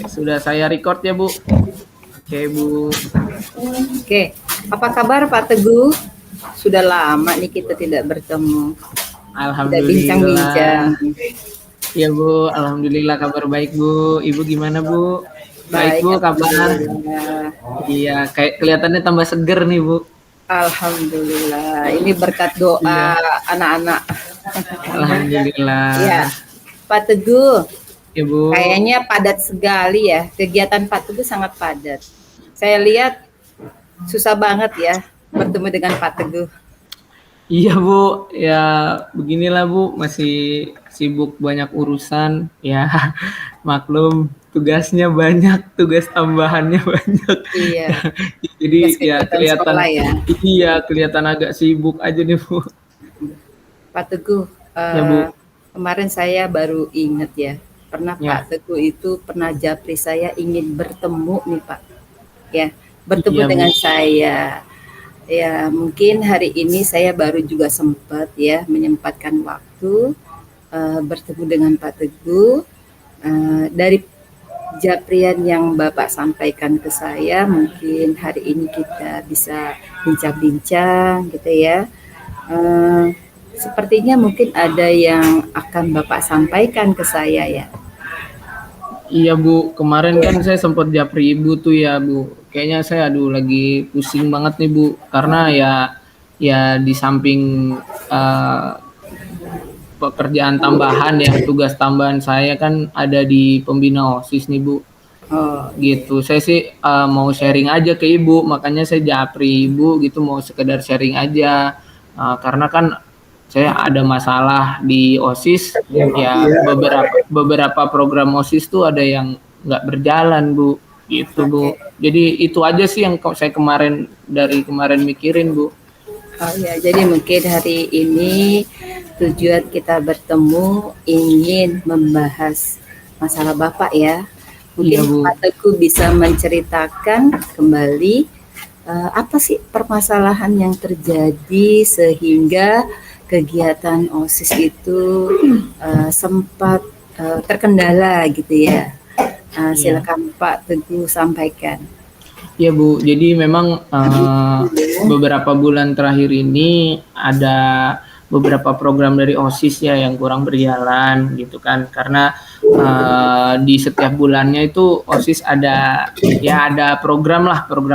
sudah saya record ya Bu. Oke Bu. Oke, apa kabar Pak Teguh? Sudah lama nih kita tidak bertemu, tidak bincang-bincang. Alhamdulillah. Ya Bu, alhamdulillah kabar baik Bu. Ibu gimana Bu? Baik Baik, Bu kabar. alhamdulillah. Iya, kayak kelihatannya tambah seger nih Bu. Alhamdulillah. Ini berkat doa Iya, anak-anak. Ya, alhamdulillah. Pak Teguh, Ya Bu. kayaknya padat sekali ya. Kegiatan Pak Teguh sangat padat. Saya lihat susah banget ya bertemu dengan Pak Teguh. Iya Bu, ya beginilah Bu, masih sibuk banyak urusan. Ya, maklum tugasnya banyak, tugas tambahannya banyak. Iya, Jadi tugas ya kegiatan kelihatan, sekolah ya. iya kelihatan agak sibuk aja nih Bu. Pak Teguh, Ya Bu, kemarin saya baru ingat ya, pernah ya, Pak Teguh itu pernah japri saya ingin bertemu nih Pak, ya bertemu iya Bu. dengan saya. Ya mungkin hari ini saya baru juga sempat ya menyempatkan waktu bertemu dengan Pak Teguh. Dari japrian yang Bapak sampaikan ke saya, mungkin hari ini kita bisa bincang-bincang gitu ya. Sepertinya mungkin ada yang akan Bapak sampaikan ke saya ya. Iya Bu, kemarin kan saya sempat japri Ibu tuh ya Bu. Kayaknya saya aduh lagi pusing banget nih Bu, karena ya di samping eh, pekerjaan tambahan ya, tugas tambahan saya kan ada di pembina OSIS nih Bu. Oh iya, Gitu. Saya sih mau sharing aja ke Ibu, makanya saya japri Ibu gitu mau sekedar sharing aja. Karena kan saya ada masalah di OSIS, ya beberapa program OSIS tuh ada yang nggak berjalan Bu, gitu Bu. oke. Jadi itu aja sih yang saya dari kemarin mikirin Bu. Oh ya, jadi mungkin hari ini tujuan kita bertemu ingin membahas masalah Bapak ya. Iya Mungkin Bu. Pak Teguh bisa menceritakan kembali apa sih permasalahan yang terjadi sehingga kegiatan OSIS itu sempat terkendala gitu ya. Iya. Silakan Pak Teguh sampaikan. Ya Bu, jadi memang beberapa bulan terakhir ini ada beberapa program dari OSIS ya yang kurang berjalan gitu kan, karena di setiap bulannya itu OSIS ada program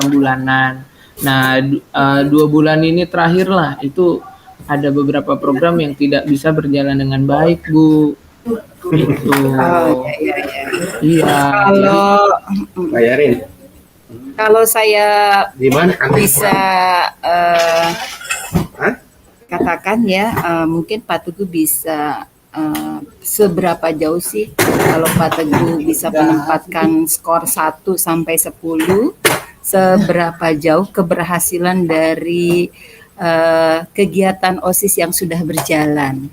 bulanan. Nah 2 bulan ini terakhir lah itu ada beberapa program yang tidak bisa berjalan dengan baik Bu. Gitu. Oh ya ya ya. Iya, jadi Kalau Bayarin. Kalau saya Di mana? bisa Hah? katakan ya, mungkin Pak Teguh bisa seberapa jauh sih kalau Pak Teguh bisa menempatkan skor 1 sampai 10, seberapa jauh keberhasilan dari kegiatan OSIS yang sudah berjalan?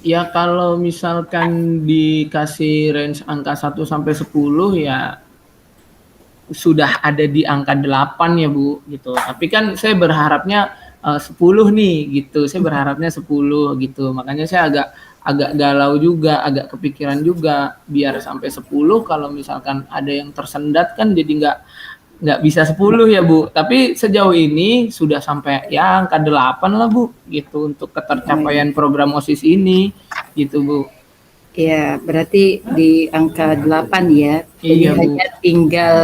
ya kalau misalkan dikasih range angka 1 sampai 10 ya sudah ada di angka 8 ya Bu gitu. Tapi kan saya berharapnya 10 nih gitu. Saya berharapnya 10 gitu. Makanya saya agak agak galau juga, agak kepikiran juga biar sampai 10 kalau misalkan ada yang tersendat kan jadi nggak bisa 10 ya Bu. Tapi sejauh ini sudah sampai ya angka 8 lah Bu gitu untuk ketercapaian program OSIS ini gitu Bu. Ya, berarti di angka 8 ya. Jadi Iya Bu. hanya tinggal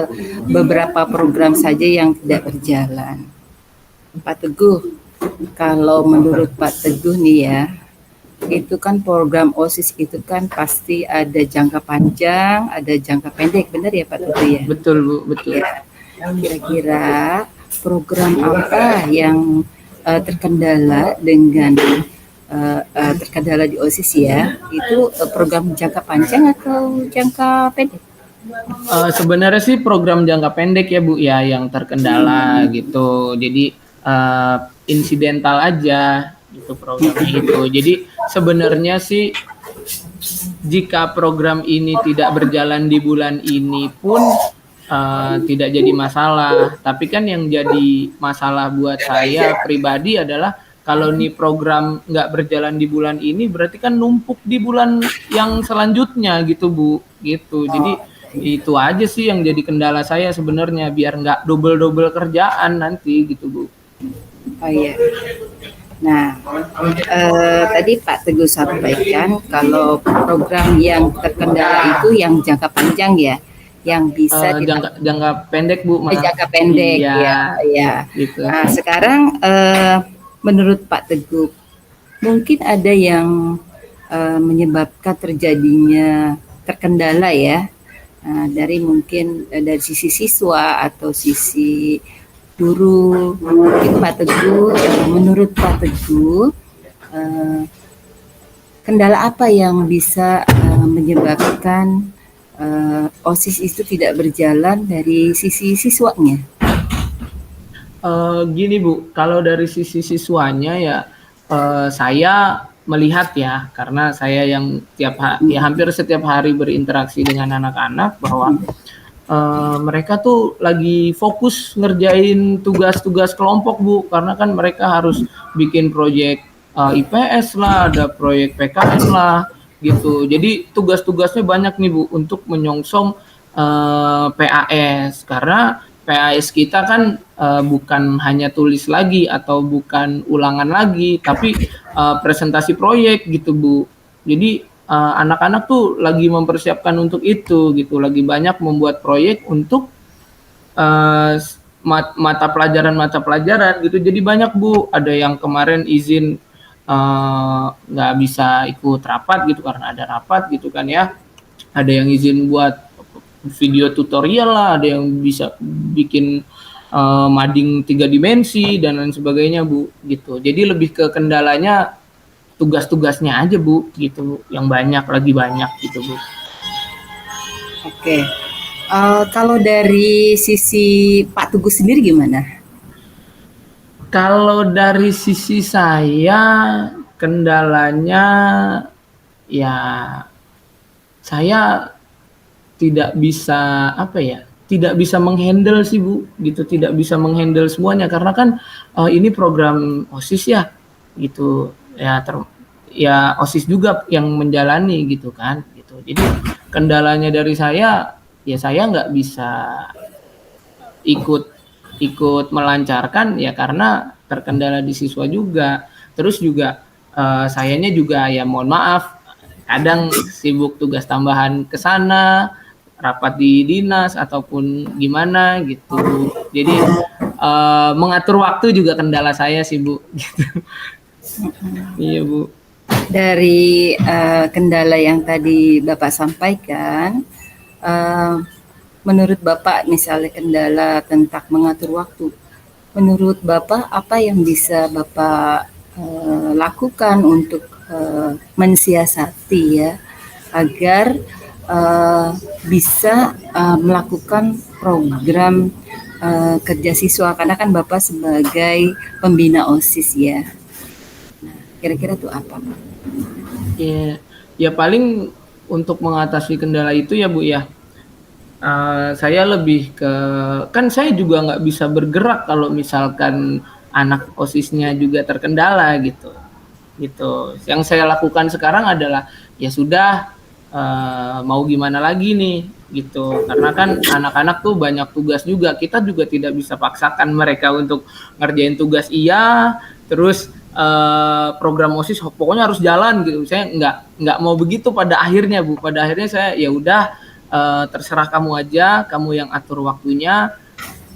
beberapa program saja yang tidak berjalan. Pak Teguh, kalau menurut Pak Teguh nih ya, itu kan program OSIS itu kan pasti ada jangka panjang, ada jangka pendek, benar ya Pak Teguh ya? Betul Bu, betul. Ya, kira-kira program apa yang terkendala dengan terkendala di OSIS ya, itu program jangka panjang atau jangka pendek? Sebenarnya sih program jangka pendek ya Bu ya yang terkendala gitu. Jadi insidental aja gitu programnya itu. Jadi sebenarnya sih jika program ini tidak berjalan di bulan ini pun tidak jadi masalah. Tapi kan yang jadi masalah buat saya pribadi adalah kalau nih program nggak berjalan di bulan ini berarti kan numpuk di bulan yang selanjutnya gitu Bu gitu. Jadi Itu aja sih yang jadi kendala saya sebenarnya, biar nggak double-double kerjaan nanti gitu Bu. Oh iya. Nah, tadi Pak Teguh sampaikan kalau program yang terkendala itu yang jangka panjang ya, yang bisa jangka pendek Bu. Jangka pendek iya, ya. Gitu. Nah, sekarang menurut Pak Teguh, mungkin ada yang menyebabkan terjadinya terkendala ya, dari mungkin dari sisi siswa atau sisi guru. Mungkin Pak Teguh, menurut Pak Teguh, kendala apa yang bisa menyebabkan OSIS itu tidak berjalan dari sisi siswanya? Gini Bu, kalau dari sisi siswanya ya saya melihat ya, karena saya yang hampir setiap hari berinteraksi dengan anak-anak, bahwa mereka tuh lagi fokus ngerjain tugas-tugas kelompok Bu, karena kan mereka harus bikin proyek IPS lah, ada proyek PKN lah gitu. Jadi tugas-tugasnya banyak nih Bu untuk menyongsong PAS, karena PAS kita kan bukan hanya tulis lagi atau bukan ulangan lagi, tapi presentasi proyek gitu Bu. Jadi anak-anak tuh lagi mempersiapkan untuk itu gitu, lagi banyak membuat proyek untuk mata pelajaran gitu. Jadi banyak Bu, ada yang kemarin izin nggak bisa ikut rapat gitu karena ada rapat gitu kan ya, ada yang izin buat video tutorial lah, ada yang bisa bikin mading 3 dimensi dan lain sebagainya Bu gitu. Jadi lebih ke kendalanya tugas-tugasnya aja Bu gitu, yang lagi banyak gitu Bu. Oke. Kalau dari sisi Pak Teguh sendiri gimana? Kalau dari sisi saya kendalanya ya saya tidak bisa tidak bisa menghandle sih Bu gitu, tidak bisa menghandle semuanya karena kan ini program OSIS ya gitu ya, OSIS juga yang menjalani gitu kan gitu. Jadi kendalanya dari saya ya, saya nggak bisa ikut melancarkan ya karena terkendala di siswa juga. Terus juga sayanya juga ya mohon maaf kadang sibuk tugas tambahan ke sana, rapat di dinas ataupun gimana gitu. Jadi mengatur waktu juga kendala saya sih Bu gitu. Iya Bu. Dari kendala yang tadi Bapak sampaikan, menurut Bapak misalnya kendala tentang mengatur waktu, menurut Bapak apa yang bisa Bapak lakukan untuk mensiasati ya agar bisa melakukan program kerja siswa, karena kan Bapak sebagai pembina OSIS ya. Nah, kira-kira tuh apa? Ya paling untuk mengatasi kendala itu ya Bu ya, saya lebih ke, kan saya juga nggak bisa bergerak kalau misalkan anak OSISnya juga terkendala gitu. Yang saya lakukan sekarang adalah ya sudah, mau gimana lagi nih gitu, karena kan anak-anak tuh banyak tugas juga, kita juga tidak bisa paksakan mereka untuk ngerjain tugas terus program OSIS pokoknya harus jalan gitu. Saya nggak mau begitu pada akhirnya Bu. Pada akhirnya saya ya udah, terserah kamu aja, kamu yang atur waktunya.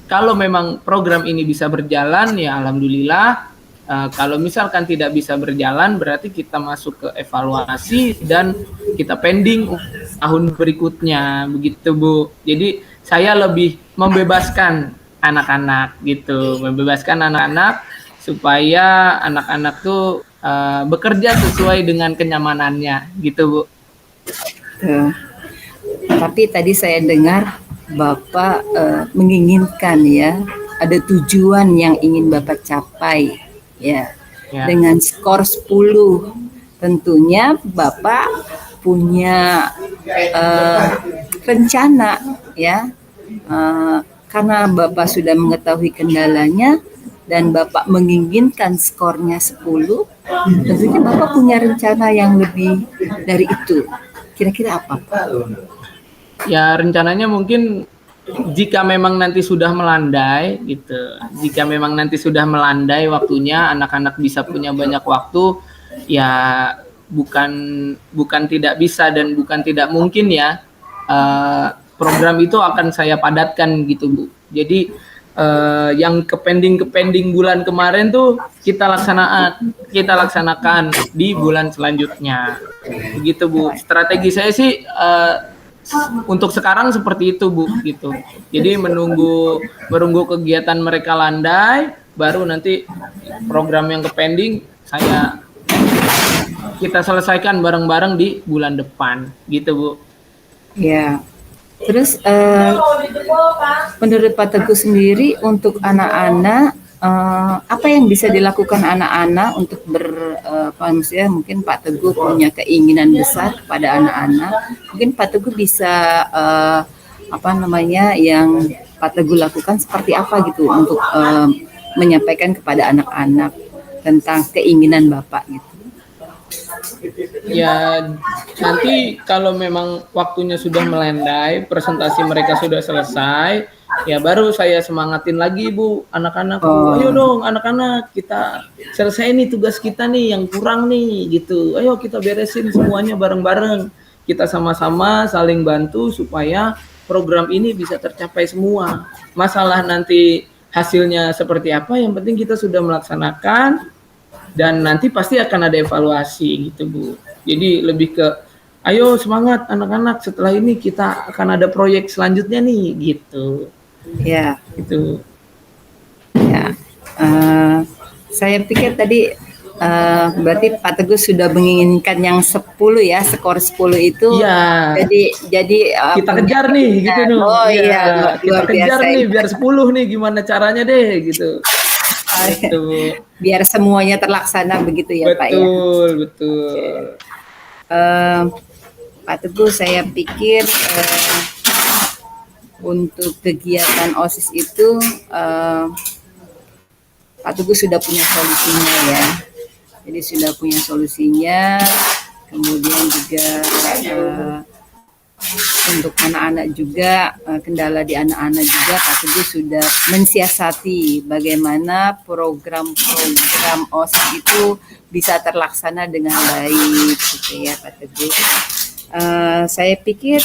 Kalau memang program ini bisa berjalan ya alhamdulillah. Kalau misalkan tidak bisa berjalan berarti kita masuk ke evaluasi dan kita pending tahun berikutnya begitu Bu. Jadi saya lebih membebaskan anak-anak gitu, membebaskan anak-anak supaya anak-anak tuh bekerja sesuai dengan kenyamanannya gitu Bu. Tapi tadi saya dengar Bapak menginginkan ya, ada tujuan yang ingin Bapak capai ya. Dengan skor 10. Tentunya Bapak punya rencana ya, karena Bapak sudah mengetahui kendalanya dan Bapak menginginkan skornya 10, tentunya Bapak punya rencana yang lebih dari itu. Kira-kira apa Pak? Ya rencananya mungkin jika memang nanti sudah melandai gitu, jika memang nanti sudah melandai waktunya, anak-anak bisa punya banyak waktu, ya bukan bukan tidak bisa dan bukan tidak mungkin ya, program itu akan saya padatkan gitu Bu. Jadi yang ke pending bulan kemarin tuh kita laksanakan di bulan selanjutnya, begitu Bu. Strategi saya sih untuk sekarang seperti itu Bu, gitu. Jadi menunggu kegiatan mereka landai, baru nanti program yang ke pending kita selesaikan bareng-bareng di bulan depan, gitu Bu. Ya. Terus menurut Pak Teguh sendiri untuk anak-anak apa yang bisa dilakukan anak-anak untuk maksudnya mungkin Pak Teguh punya keinginan besar kepada anak-anak, mungkin Pak Teguh bisa yang Pak Teguh lakukan seperti apa gitu untuk menyampaikan kepada anak-anak tentang keinginan Bapak gitu. Ya nanti kalau memang waktunya sudah melandai, presentasi mereka sudah selesai, ya baru saya semangatin lagi Bu, anak-anak, ayo dong anak-anak, kita selesai nih tugas kita nih yang kurang nih gitu, ayo kita beresin semuanya bareng-bareng, kita sama-sama saling bantu supaya program ini bisa tercapai semua. Masalah nanti hasilnya seperti apa, yang penting kita sudah melaksanakan dan nanti pasti akan ada evaluasi gitu Bu. Jadi lebih ke ayo semangat anak-anak, setelah ini kita akan ada proyek selanjutnya nih gitu. Ya. Gitu. Ya. Saya pikir tadi berarti Pak Teguh sudah menginginkan yang 10 ya, skor 10 itu. Iya. Jadi kita kejar nih gitu nih. Oh iya, kita kejar nih biar 10 nih, gimana caranya deh gitu. Gitu. Biar semuanya terlaksana begitu ya Pak ya. Betul. Pak Teguh, saya pikir untuk kegiatan OSIS itu Pak Teguh sudah punya solusinya ya. Jadi sudah punya solusinya. Kemudian juga untuk anak-anak juga, kendala di anak-anak juga Pak Teguh sudah mensiasati bagaimana program-program OSIS itu bisa terlaksana dengan baik gitu ya Pak Teguh. Saya pikir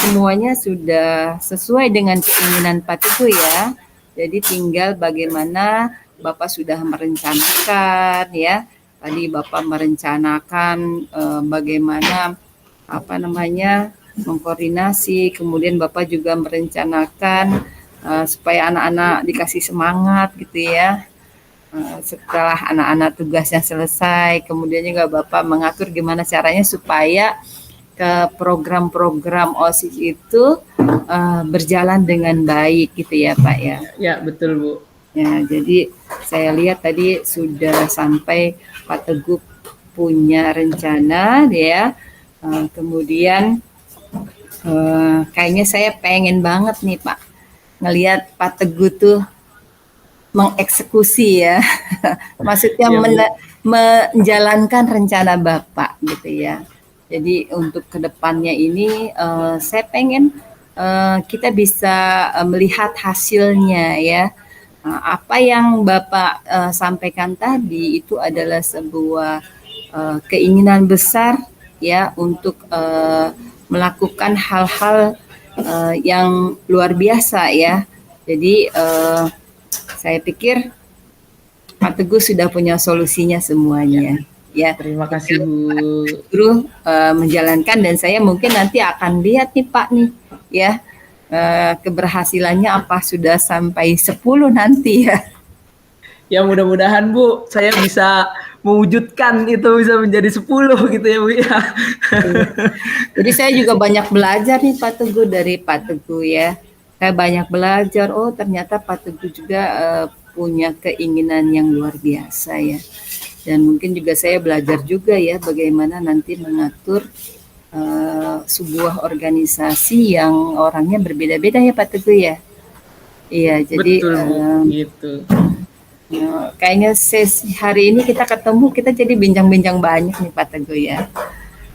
semuanya sudah sesuai dengan keinginan Pak Teguh ya. Jadi tinggal bagaimana Bapak sudah merencanakan ya. Tadi Bapak merencanakan bagaimana mengkoordinasi, kemudian Bapak juga merencanakan supaya anak-anak dikasih semangat gitu ya. Setelah anak-anak tugasnya selesai, kemudian juga Bapak mengatur gimana caranya supaya ke program-program OSIS itu berjalan dengan baik gitu ya Pak ya. Ya betul Bu. Ya, jadi saya lihat tadi sudah sampai Pak Teguh punya rencana ya. Kemudian kayaknya saya pengen banget nih Pak ngelihat Pak Teguh tuh mengeksekusi ya, maksudnya menjalankan rencana Bapak gitu ya. Jadi untuk kedepannya ini saya pengen kita bisa melihat hasilnya ya. Apa yang Bapak sampaikan tadi itu adalah sebuah keinginan besar ya untuk melakukan hal-hal yang luar biasa ya. Jadi saya pikir Pak Teguh sudah punya solusinya semuanya. Ya. Terima kasih Bu. Guru menjalankan dan saya mungkin nanti akan lihat nih Pak nih ya keberhasilannya apa sudah sampai 10 nanti ya. Ya mudah-mudahan Bu, saya bisa mewujudkan itu bisa menjadi 10 gitu ya Bu ya. Jadi saya juga banyak belajar nih Pak Teguh dari Pak Teguh ya. Saya banyak belajar, oh ternyata Pak Teguh juga punya keinginan yang luar biasa ya. Dan mungkin juga saya belajar juga ya bagaimana nanti mengatur sebuah organisasi yang orangnya berbeda-beda ya Pak Teguh ya. Iya, jadi gitu. Ya, kayaknya sesi hari ini kita ketemu, kita jadi bincang-bincang banyak nih Pak Teguh ya.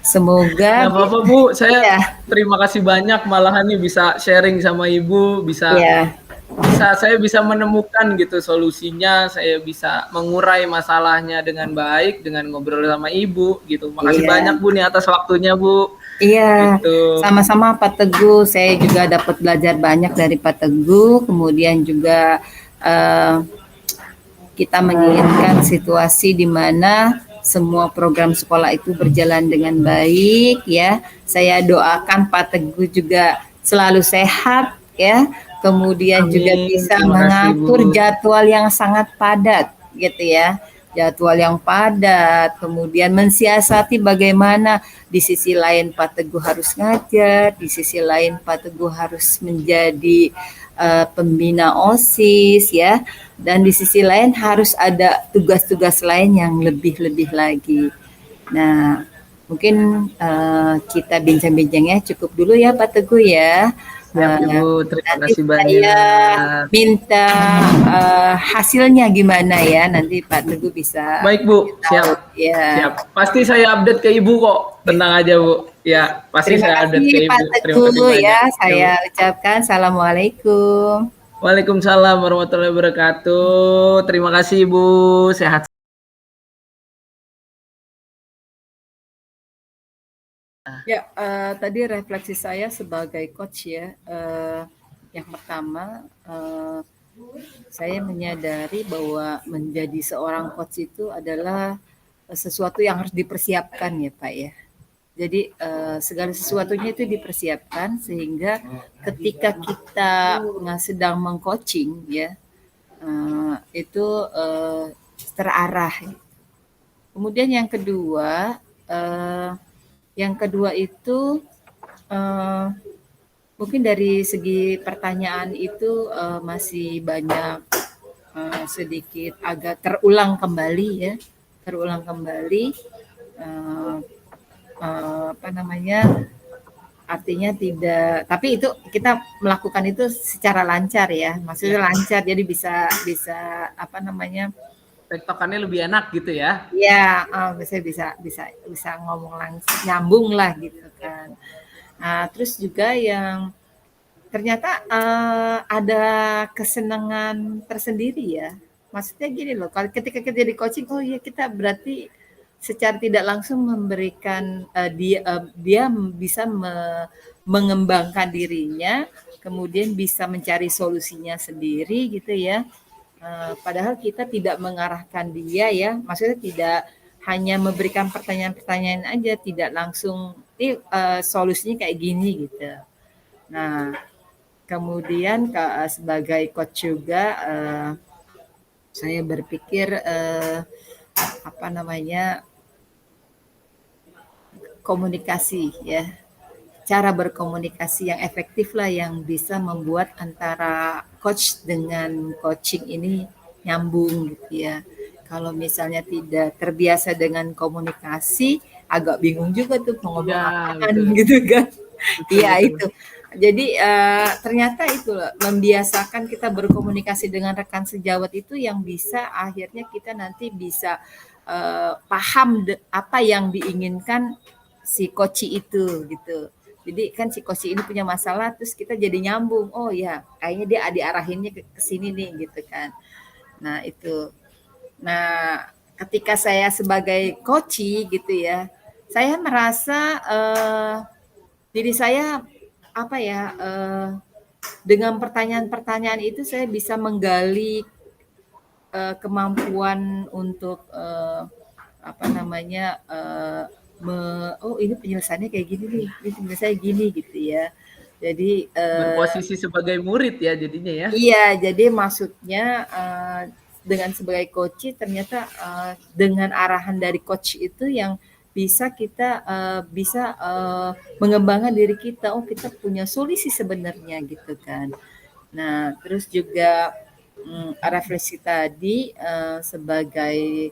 Semoga Nggak apa-apa Bu, saya ya, terima kasih banyak malahan nih bisa sharing sama Ibu, ya, saya bisa menemukan gitu solusinya, saya bisa mengurai masalahnya dengan baik dengan ngobrol sama Ibu gitu. Makasih iya. banyak Bu nih atas waktunya Bu. Iya, Gitu. sama-sama Pak Teguh. Saya juga dapat belajar banyak dari Pak Teguh. Kemudian juga eh, kita menginginkan situasi di mana semua program sekolah itu berjalan dengan baik ya. Saya doakan Pak Teguh juga selalu sehat ya. Kemudian juga Amin. bisa Terima kasih Bu. mengatur jadwal yang sangat padat gitu ya. Jadwal yang padat, kemudian mensiasati bagaimana di sisi lain Pak Teguh harus ngajar, di sisi lain Pak Teguh harus menjadi pembina OSIS ya, dan di sisi lain harus ada tugas-tugas lain yang lebih-lebih lagi. Nah, mungkin kita bincang-bincangnya cukup dulu ya Pak Teguh ya. Siap Ibu, terima Nanti kasih saya banyak. minta hasilnya gimana ya, nanti Pak Teguh bisa Baik Bu, tahu siap. ya. Siap. Pasti saya update ke Ibu kok. Tenang aja Bu. Ya, pasti Terima saya update ke kasih Pak Ibu. Terima kasih Teguh banyak. ya, Ya, saya Bu. ucapkan assalamualaikum. Waalaikumsalam warahmatullahi wabarakatuh. Terima kasih Ibu. Sehat. Ya, tadi refleksi saya sebagai coach ya. Yang pertama, saya menyadari bahwa menjadi seorang coach itu adalah sesuatu yang harus dipersiapkan ya Pak ya. Jadi segala sesuatunya itu dipersiapkan sehingga ketika kita sedang mengcoaching ya, itu terarah. Kemudian yang kedua itu mungkin dari segi pertanyaan itu masih banyak sedikit agak terulang kembali ya, terulang kembali uh, apa namanya, artinya tidak, tapi itu kita melakukan itu secara lancar ya, maksudnya lancar, jadi bisa bisa apa namanya, Tektokannya lebih enak gitu ya. ya bisa bisa bisa bisa ngomong langsung nyambung lah gitu kan. Nah, terus juga yang ternyata ada kesenangan tersendiri ya. Maksudnya gini loh, kalau ketika kita jadi coaching, oh iya kita berarti secara tidak langsung memberikan dia bisa mengembangkan dirinya, kemudian bisa mencari solusinya sendiri gitu ya. Padahal kita tidak mengarahkan dia ya, maksudnya tidak hanya memberikan pertanyaan-pertanyaan aja, tidak langsung solusinya kayak gini gitu. Nah, kemudian sebagai coach juga saya berpikir apa namanya, komunikasi ya, cara berkomunikasi yang efektif lah yang bisa membuat antara coach dengan coaching ini nyambung gitu ya. Kalau misalnya tidak terbiasa dengan komunikasi, agak bingung juga tuh mau ngomong Ya, apaan betul. gitu kan. Betul, Iya betul. itu. Jadi ternyata itu membiasakan kita berkomunikasi dengan rekan sejawat itu yang bisa akhirnya kita nanti bisa paham apa yang diinginkan si koci itu gitu. Jadi kan si koci ini punya masalah, terus kita jadi nyambung. Oh ya, kayaknya dia diarahinnya ke sini nih gitu kan. Nah itu. Nah ketika saya sebagai koci gitu ya, saya merasa diri saya apa ya, dengan pertanyaan-pertanyaan itu saya bisa menggali kemampuan untuk apa namanya, oh ini penyelesaiannya kayak gini nih, ini penyelesaiannya gini gitu ya. Jadi Berposisi sebagai murid ya jadinya ya. iya, jadi maksudnya dengan sebagai coach ternyata dengan arahan dari coach itu yang bisa kita bisa mengembangkan diri kita. Oh, kita punya solusi sebenarnya gitu kan. Nah, terus juga refleksi tadi sebagai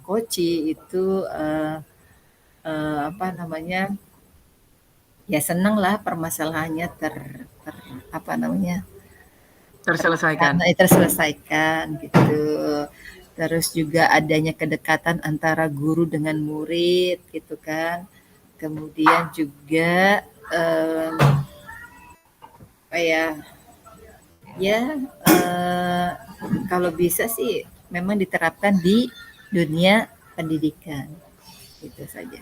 coach itu apa namanya? Ya senang lah permasalahannya apa namanya? Terselesaikan. Terselesaikan gitu. Terus juga adanya kedekatan antara guru dengan murid gitu kan. kemudian juga apa ya, kalau bisa sih memang diterapkan di dunia pendidikan, itu saja.